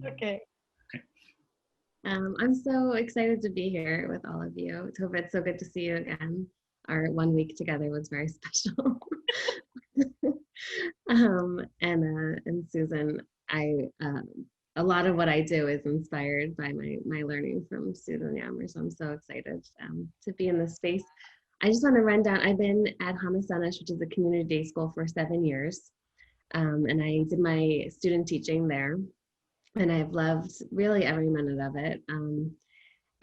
Okay. I'm so excited to be here with all of you. Tova, it's so good to see you again. Our 1 week together was very special. And Susan, a lot of what I do is inspired by my learning from Susan Yammer, so I'm so excited to be in this space. I just want to run down. I've been at Senesh, which is a community day school, for 7 years, and I did my student teaching there, and I've loved really every minute of it.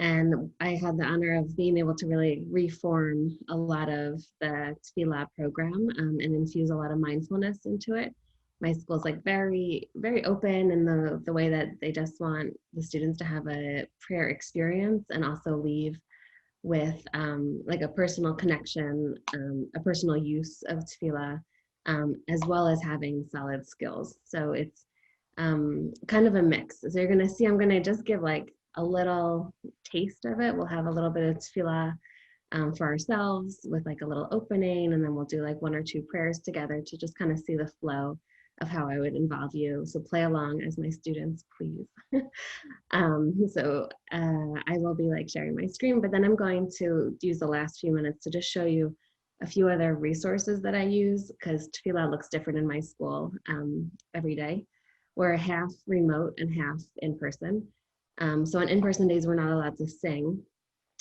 And I had the honor of being able to really reform a lot of the Tefilah program and infuse a lot of mindfulness into it. My school's like very, very open in the way that they just want the students to have a prayer experience and also leave with like a personal connection, a personal use of Tefilah, as well as having solid skills. So it's kind of a mix. So you're gonna see, I'm gonna just give like a little taste of it. We'll have a little bit of Tefilah for ourselves with like a little opening, and then we'll do like 1 or 2 prayers together to just kind of see the flow of how I would involve you. So play along as my students, please. I will be like sharing my screen, but then I'm going to use the last few minutes to just show you a few other resources that I use, because Tefilah looks different in my school every day. We're half remote and half in person. So on in-person days, we're not allowed to sing.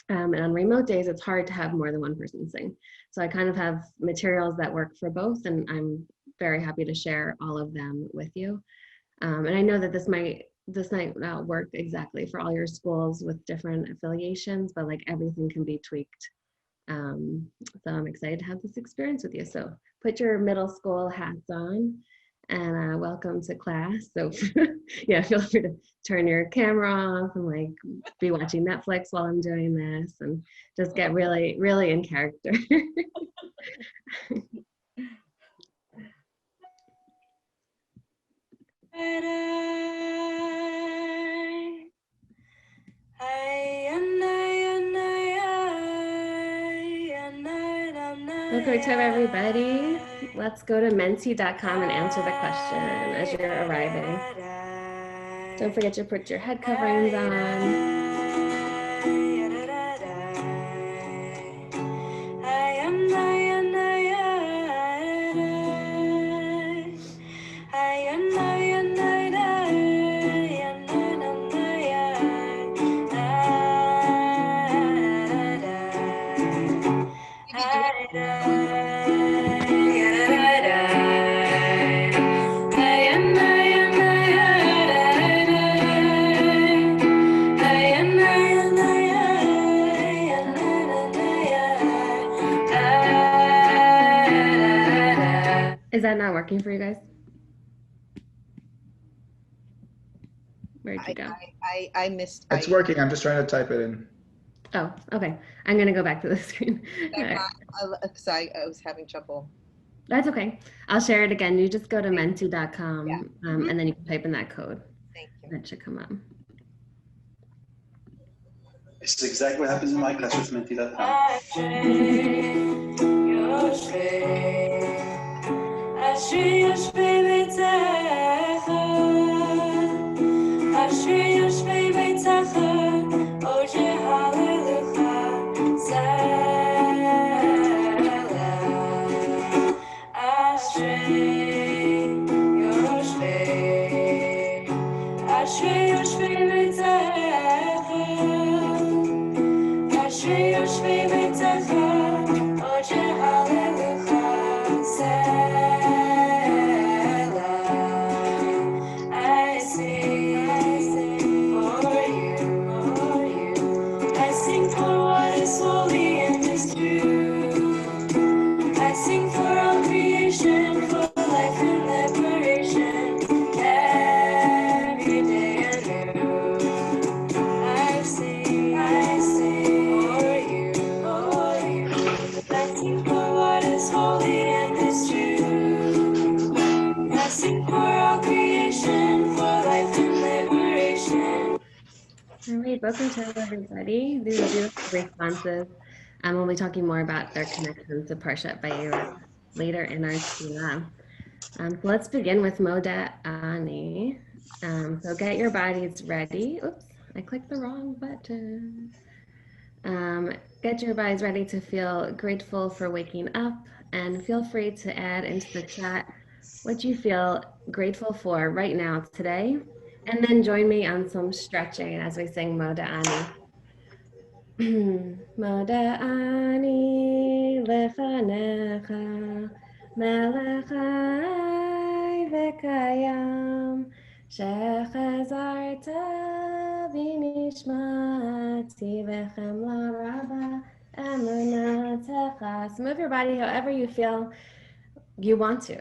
And on remote days, it's hard to have more than one person sing. So I kind of have materials that work for both, and I'm very happy to share all of them with you. And I know that this might not work exactly for all your schools with different affiliations, but like everything can be tweaked. So I'm excited to have this experience with you. So put your middle school hats on, and welcome to class. So yeah, feel free to turn your camera off and like be watching Netflix while I'm doing this, and just get really, really in character. Okay, to everybody, let's go to menti.com and answer the question as you're arriving. Don't forget to put your head coverings on. Is that not working for you guys? Where'd you go? I missed. It's working. I'm just trying to type it in. Oh, okay. I'm going to go back to the screen. Because I was having trouble. That's okay. I'll share it again. You just go to menti.com and then you can type in that code. Thank you. That should come up. It's exactly what happens in my class with menti.com. Welcome to everybody. These are beautiful responses. We'll be talking more about their connections to Parshat Vayera later in our Tefilah. So let's begin with Moda Ani. So get your bodies ready. Oops, I clicked the wrong button. Get your bodies ready to feel grateful for waking up, and feel free to add into the chat what you feel grateful for right now today. And then join me on some stretching as we sing Moda Ani. Moda Ani lefanecha melech hai v'kayam shechazarta v'nishmati v'chemla rabba emunatecha. So move your body however you feel you want to.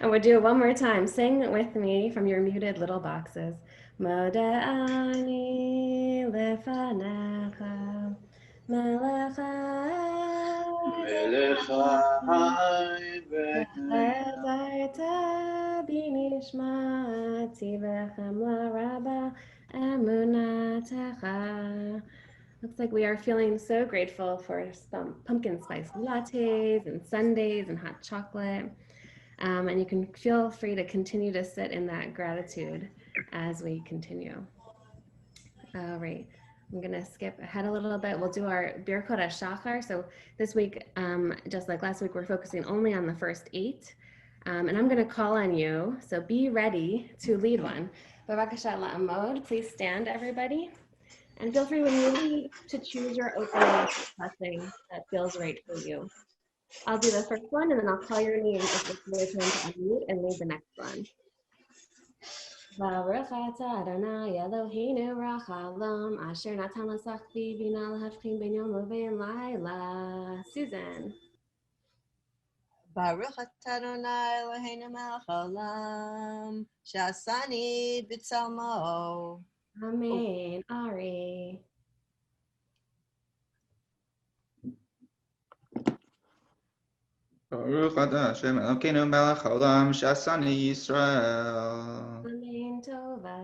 And we'll do it one more time. Sing with me from your muted little boxes. Moda ani lefanecha melech Chazarta binishmati v'chemla rabba emunatecha. Looks like we are feeling so grateful for some pumpkin spice lattes and sundaes and hot chocolate. And you can feel free to continue to sit in that gratitude as we continue. All right, I'm gonna skip ahead a little bit. We'll do our Birkot HaShachar. So this week, just like last week, we're focusing only on the first 8. And I'm gonna call on you, so be ready to lead one. Bavakasha la'amod, please stand, everybody. And feel free when you lead to choose your opening blessing that feels right for you. I'll do the first one, and then I'll call your name if it's your turn to unmute and lead the next one. Baruch atah Adonai Eloheinu melech haolam asher natan lasach bina l'havchin ben yom u'ben laila. Susan. Baruch atah Adonai Eloheinu melech haolam she'asani b'tzalmo. Amen. Ari. Baruch atah Hashem Elokeinu melech haolam she'asani Yisrael. Amen. Tova.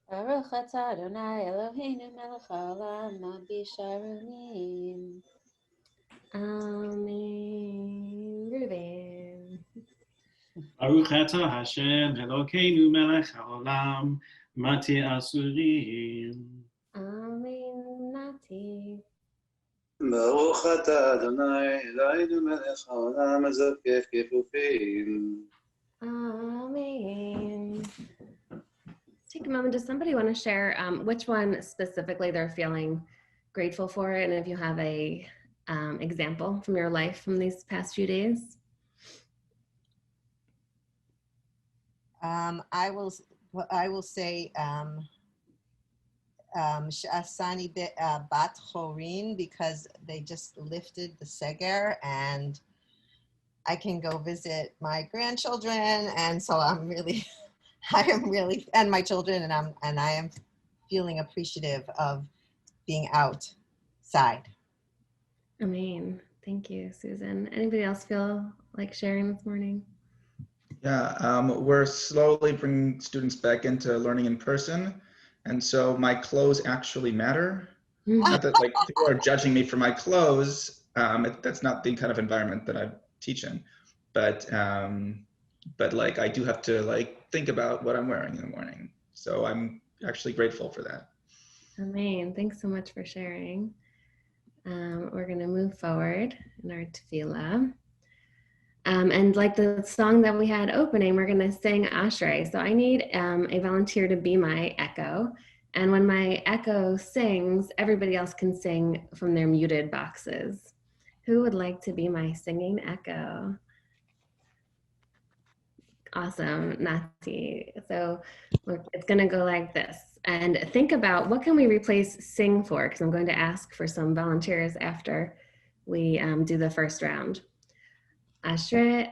Baruch atah Adonai Eloheinu melech haolam bisharunim. Amen. Reuben. Baruch atah Hashem Elokeinu melech haolam mati asurim. Amen. Nati. ברוך אתה אדוני אלוהינו מלך העולם הזוקף כפופים. Amen. Take a moment. Does somebody want to share which one specifically they're feeling grateful for, and if you have a example from your life from these past few days? I will say Shasani Bat Chorin, because they just lifted the Seger and I can go visit my grandchildren, and so I am really, and my children, and I am feeling appreciative of being outside. Amen. Thank you, Susan. Anybody else feel like sharing this morning? Yeah, we're slowly bringing students back into learning in person. And so my clothes actually matter. Not that like people are judging me for my clothes. That's not the kind of environment that I teach in. But like I do have to like think about what I'm wearing in the morning. So I'm actually grateful for that. Amen. Thanks so much for sharing. We're going to move forward in our Tefilah. And like the song that we had opening, we're going to sing Ashrei. So I need a volunteer to be my echo. And when my echo sings, everybody else can sing from their muted boxes. Who would like to be my singing echo? Awesome, Nati. So it's going to go like this. And think about what can we replace sing for? Because I'm going to ask for some volunteers after we do the first round. Ashrei,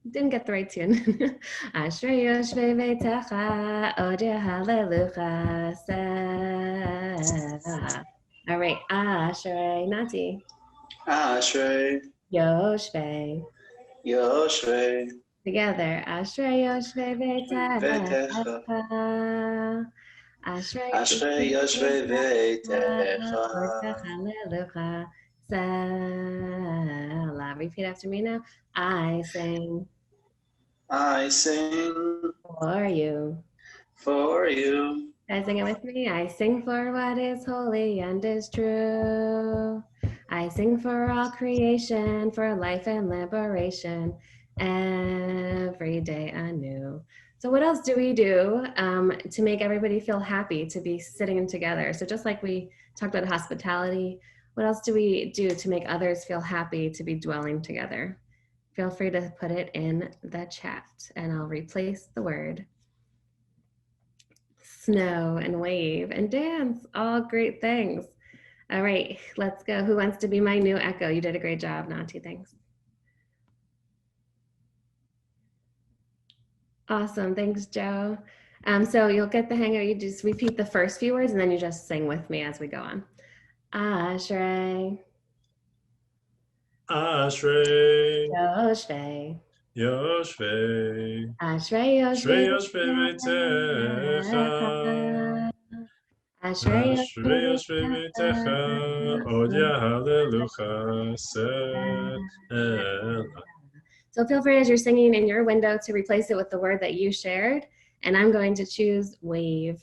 didn't get the right tune. Ashrei yoshvei beitecha, odeh halelucha, selah. All right, Ashrei, Nati. Ashrei, Yoshvei. Yoshvei, Together, Ashrei yoshvei beitecha. Ashrei yoshvei beitecha. Halelucha. Selah. Repeat after me now. I sing. I sing for you. for you. Guys, sing it with me. I sing for what is holy and is true. I sing for all creation, for life and liberation, every day anew. So what else do we do to make everybody feel happy to be sitting together? So just like we talked about hospitality, what else do we do to make others feel happy to be dwelling together? Feel free to put it in the chat and I'll replace the word. Snow and wave and dance, all great things. All right, let's go. Who wants to be my new echo? You did a great job, Nati, thanks. Awesome, thanks, Joe. So you'll get the hang of it. You just repeat the first few words and then you just sing with me as we go on. Ashrei. Ashrei. Yoshvei. Yoshvei. Ashrei Ashrei Yoshvei. Yoshvei Beitecha. Ashrei Ashrei Yoshvei Beitecha. Od Yahalelucha Se'ela. So feel free as you're singing in your window to replace it with the word that you shared. And I'm going to choose wave.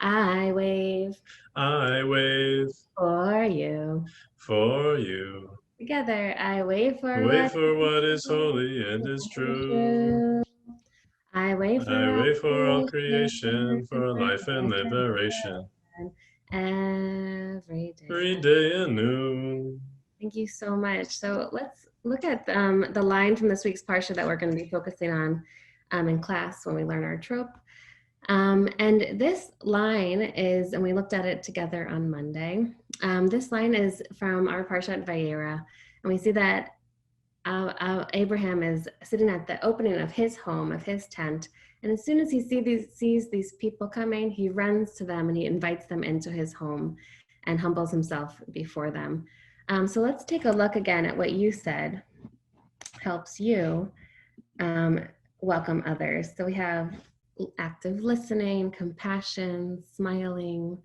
I wave. I wave For you. for you. Together, I wave for what is holy and is true. I wave for all creation, for life and liberation. Every day anew. Thank you so much. So let's look at the line from this week's Parsha that we're going to be focusing on in class when we learn our trope. And this line is, and we looked at it together on Monday, this line is from our Parshat Vayera, and we see that Abraham is sitting at the opening of his home, of his tent, and as soon as he sees these people coming, he runs to them and he invites them into his home and humbles himself before them. So let's take a look again at what you said helps you welcome others. So we have active listening, compassion, smiling,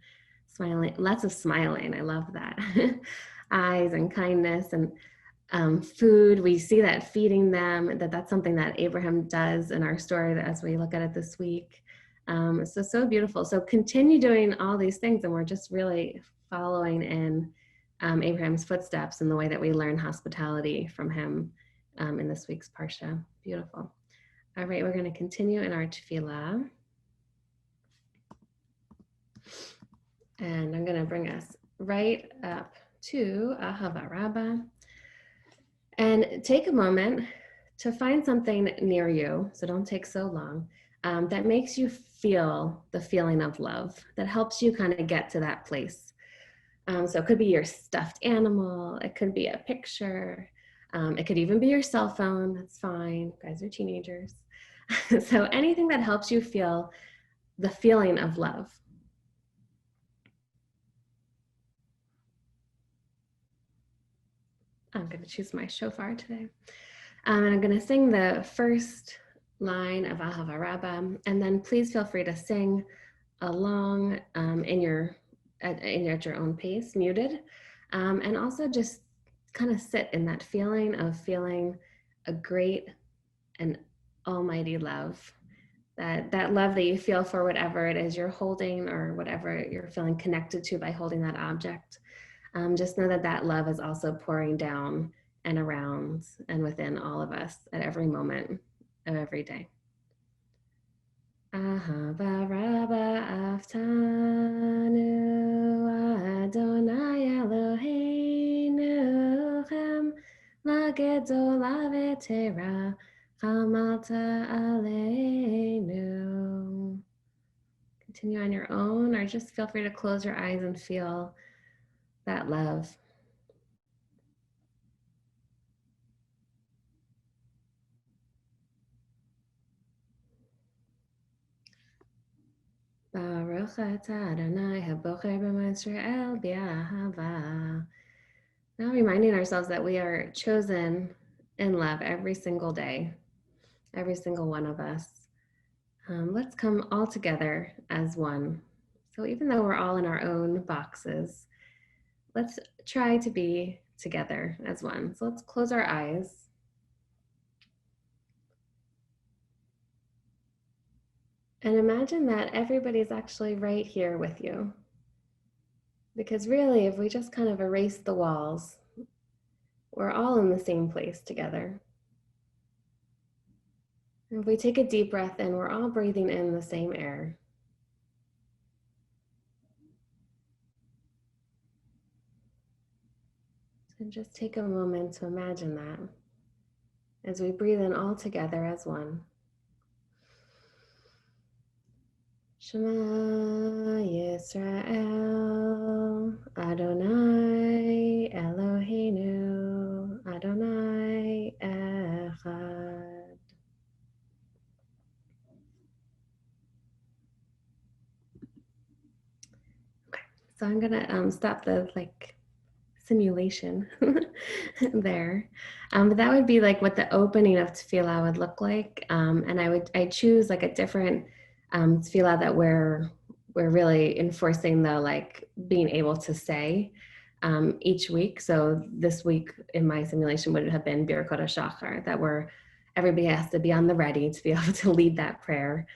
lots of smiling. I love that. Eyes and kindness and food. We see that feeding them, that's something that Abraham does in our story as we look at it this week. So beautiful. So continue doing all these things and we're just really following in Abraham's footsteps in the way that we learn hospitality from him in this week's Parsha. Beautiful. All right, we're going to continue in our Tefilah. And I'm going to bring us right up to Ahava Rabbah. And take a moment to find something near you, so don't take so long, that makes you feel the feeling of love, that helps you kind of get to that place. So it could be your stuffed animal, it could be a picture, it could even be your cell phone, that's fine, you guys are teenagers. So anything that helps you feel the feeling of love. I'm going to choose my shofar today. And I'm going to sing the first line of Ahava Rabbah, and then please feel free to sing along at your own pace, muted, and also just kind of sit in that feeling of feeling a great and almighty love. That love that you feel for whatever it is you're holding or whatever you're feeling connected to by holding that object. Just know that that love is also pouring down and around and within all of us at every moment of every day. Ahava Rabbah Aftanu Adonai Eloheinu Chem Lagedol Avetera Chamalta Aleinu. Continue on your own, or just feel free to close your eyes and feel that love. Baruch atah Adonai habocher b'Yisrael b'ahava. Now reminding ourselves that we are chosen in love every single day, every single one of us. Let's come all together as one. So even though we're all in our own boxes, let's try to be together as one. So let's close our eyes. And imagine that everybody's actually right here with you. Because really, if we just kind of erase the walls, we're all in the same place together. And if we take a deep breath in, we're all breathing in the same air. So just take a moment to imagine that as we breathe in all together as one. Shema Yisrael, Adonai Eloheinu, Adonai Echad. Okay, so I'm gonna stop the simulation there. But that would be like what the opening of Tefilah would look like. And I choose like a different Tefilah that we're really enforcing the being able to say each week. So this week in my simulation would have been Birkot HaShachar, that everybody has to be on the ready to be able to lead that prayer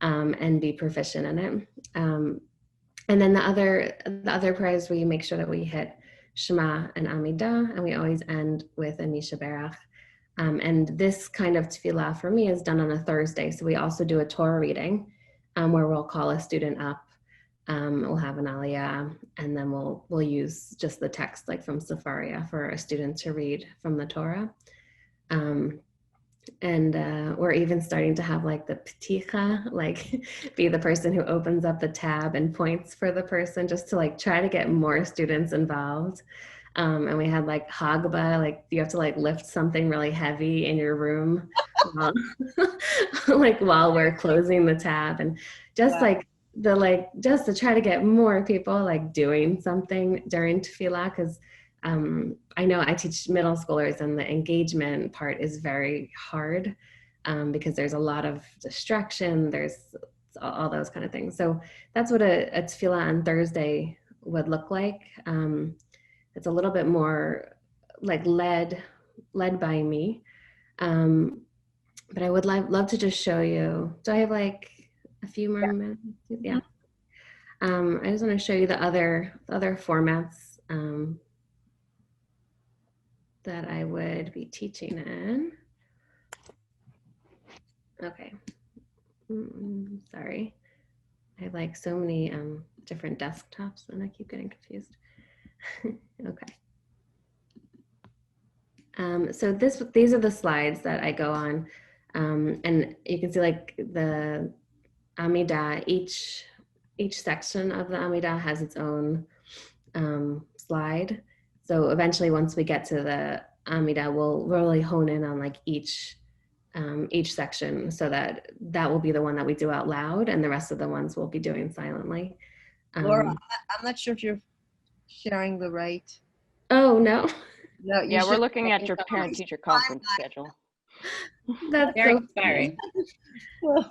and be proficient in it. And then the other prayers, we make sure that we hit Shema and Amidah, and we always end with a Misha Berach. And this kind of tefillah for me is done on a Thursday. So we also do a Torah reading where we'll call a student up. We'll have an aliyah, and then we'll use just the text from Sefaria for a student to read from the Torah. And we're even starting to have the peticha, be the person who opens up the tab and points for the person, just to try to get more students involved. And we had Hagba, you have to lift something really heavy in your room while, while we're closing the tab, and just just to try to get more people doing something during tefillah, because I know I teach middle schoolers, and the engagement part is very hard because there's a lot of distraction, there's all those kind of things. So that's what a tefillah on Thursday would look like. It's a little bit more led by me. But I would love to just show you. Do I have a few more minutes? Yeah. I just want to show you the other formats that I would be teaching in. Okay. Sorry. I have so many different desktops, and I keep getting confused. Okay. So these are the slides that I go on, and you can see the Amidah. Each section of the Amidah has its own slide. So eventually, once we get to the Amidah, we'll really hone in on each section, so that will be the one that we do out loud, and the rest of the ones we'll be doing silently. Laura, I'm not sure if you're sharing the right. Oh, no. No, Yeah, we're looking at your parent-teacher conference schedule. That's Very so inspiring.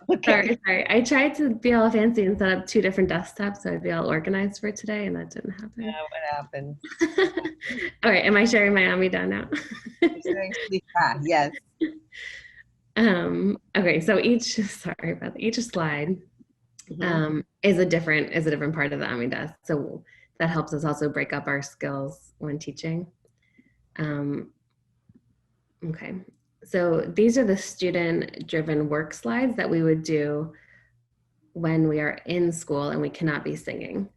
Okay. Sorry. I tried to be all fancy and set up 2 different desktops so I'd be all organized for today, and that didn't happen. Yeah, what happened? All right, am I sharing my Amidah now? Yes. Okay, so each slide is a different part of the Amidah. So that helps us also break up our skills when teaching. Okay, so these are the student-driven work slides that we would do when we are in school and we cannot be singing.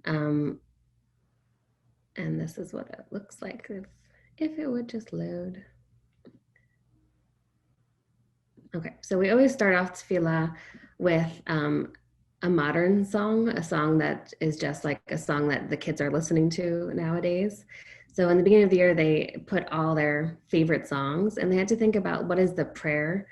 And this is what it looks like if it would just load. Okay, so we always start off tefillah with a modern song, a song that is just a song that the kids are listening to nowadays. So in the beginning of the year, they put all their favorite songs, and they had to think about what is the prayer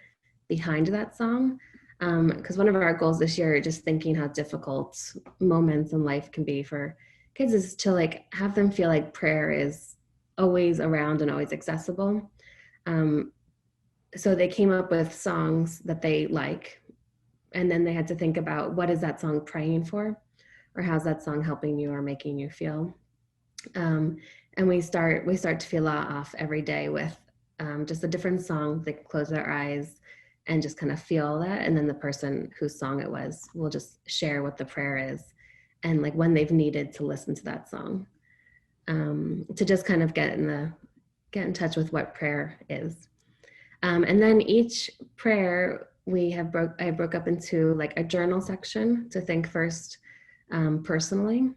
behind that song. Because one of our goals this year, just thinking how difficult moments in life can be for kids, is to have them feel like prayer is always around and always accessible. So they came up with songs that they like, and then they had to think about what is that song praying for, or how's that song helping you or making you feel. And we start tefillah off every day with just a different song. They close their eyes and just kind of feel that. And then the person whose song it was will just share what the prayer is and like when they've needed to listen to that song, to just kind of get in touch with what prayer is. And then each prayer I broke up into like a journal section to think first personally,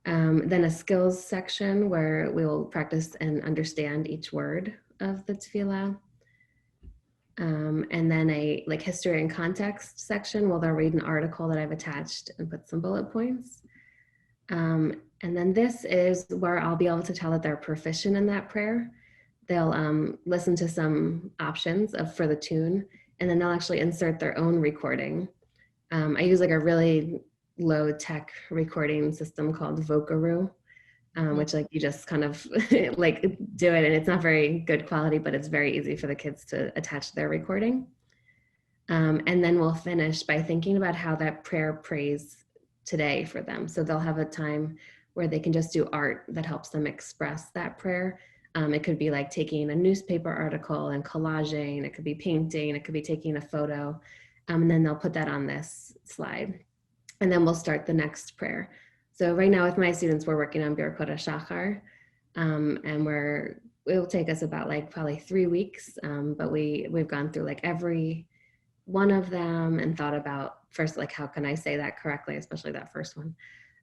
then a skills section where we will practice and understand each word of the Tefilah. And then a like history and context section where they'll read an article that I've attached and put some bullet points. And then this is where I'll be able to tell that they're proficient in that prayer. They'll listen to some options for the tune, and then they'll actually insert their own recording. I use like a really low tech recording system called Vocaroo, which like you just kind of like do it, and it's not very good quality, but it's very easy for the kids to attach their recording. And then we'll finish by thinking about how that prayer prays today for them. So they'll have a time where they can just do art that helps them express that prayer. It could be like taking a newspaper article and collaging, it could be painting, it could be taking a photo, and then they'll put that on this slide. And then we'll start the next prayer. So right now with my students, we're working on Birkot HaShachar, and it will take us about like probably 3 weeks, but we've gone through like every one of them and thought about first, like, how can I say that correctly, especially that first one,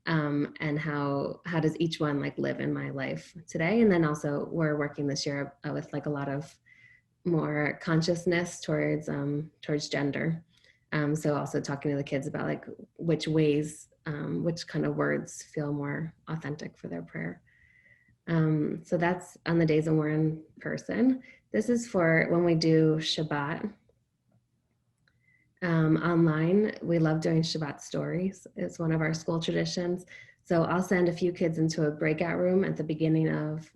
and how does each one like live in my life today. And then also we're working this year with like a lot of more consciousness towards gender. So also talking to the kids about like which ways, which kind of words feel more authentic for their prayer. So that's on the days when we're in person. This is for when we do Shabbat. Online, we love doing Shabbat stories. It's one of our school traditions. So I'll send a few kids into a breakout room at the beginning of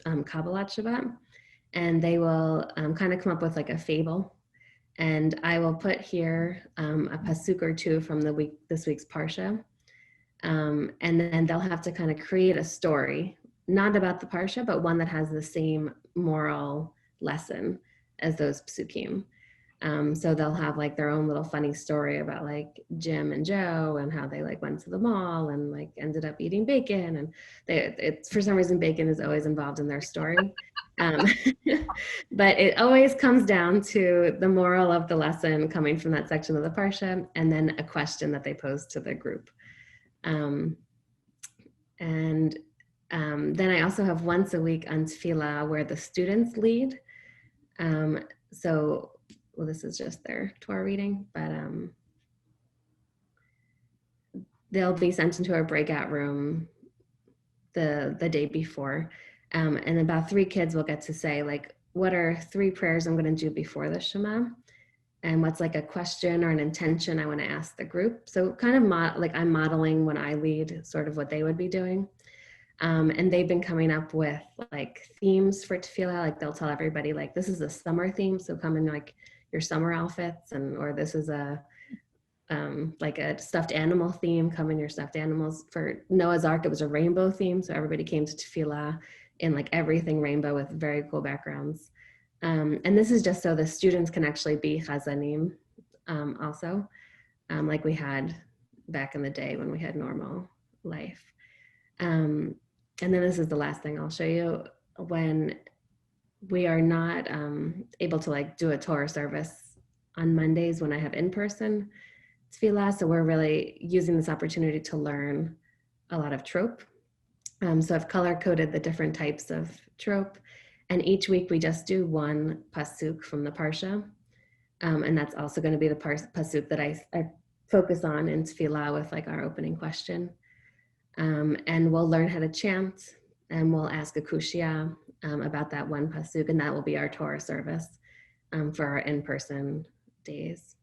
Kabbalat Shabbat, and they will kind of come up with like a fable. And I will put here a pasuk or two from this week's Parsha. And then they'll have to kind of create a story, not about the Parsha, but one that has the same moral lesson as those psukim. So they'll have like their own little funny story about like Jim and Joe and how they like went to the mall and like ended up eating bacon, and it's for some reason bacon is always involved in their story. But it always comes down to the moral of the lesson coming from that section of the Parsha, and then a question that they pose to the group. Then I also have once a week on Tefilah where the students lead. Well, this is just their Torah reading, but they'll be sent into a breakout room the day before. And about 3 kids will get to say, like, what are 3 prayers I'm going to do before the Shema? And what's like a question or an intention I want to ask the group. So kind of like I'm modeling when I lead sort of what they would be doing. And they've been coming up with like themes for Tefilah. Like they'll tell everybody like, this is a summer theme, so come in like your summer outfits, or this is like a stuffed animal theme, come in your stuffed animals. For Noah's Ark, it was a rainbow theme, so everybody came to Tefilah in like everything rainbow with very cool backgrounds. And this is just so the students can actually be chazanim also, like we had back in the day when we had normal life. And then this is the last thing I'll show you. When we are not able to like do a Torah service on Mondays when I have in-person Tefilah, so we're really using this opportunity to learn a lot of trope. So I've color-coded the different types of trope, and each week we just do one pasuk from the Parsha, and that's also going to be the pasuk that I focus on in Tefilah with like our opening question. And we'll learn how to chant, and we'll ask a kushya about that one pasuk, and that will be our Torah service for our in-person days.